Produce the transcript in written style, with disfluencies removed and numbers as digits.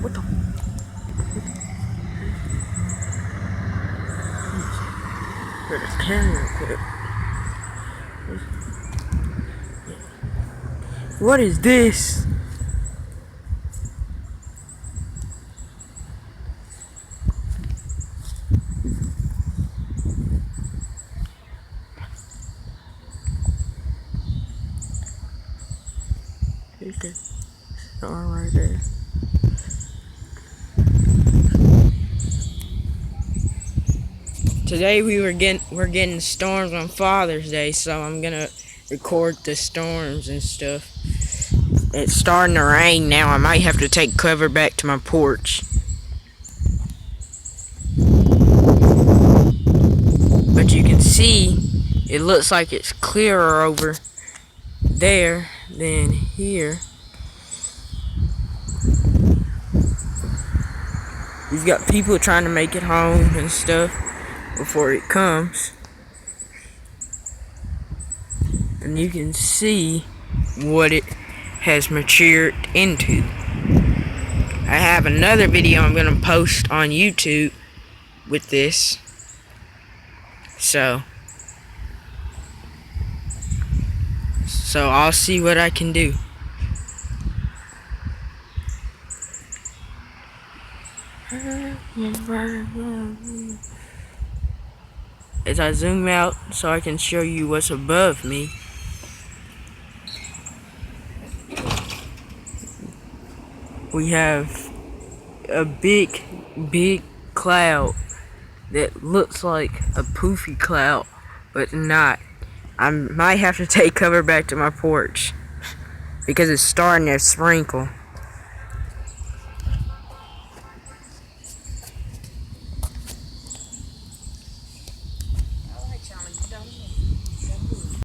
What the? Where the camera clip? What is this? There's a star right there. Today we're getting storms on Father's Day, so I'm gonna record the storms and stuff. It's starting to rain now. I might have to take cover back to my porch. But you can see it looks like it's clearer over there than here. We've got people trying to make it home and stuff before it comes. And you can see what it has matured into. I have another video I'm gonna post on YouTube with this. So I'll see what I can do. As I zoom out so I can show you what's above me. We have a big cloud that looks like a poofy cloud, but not. I might have to take cover back to my porch because it's starting to sprinkle.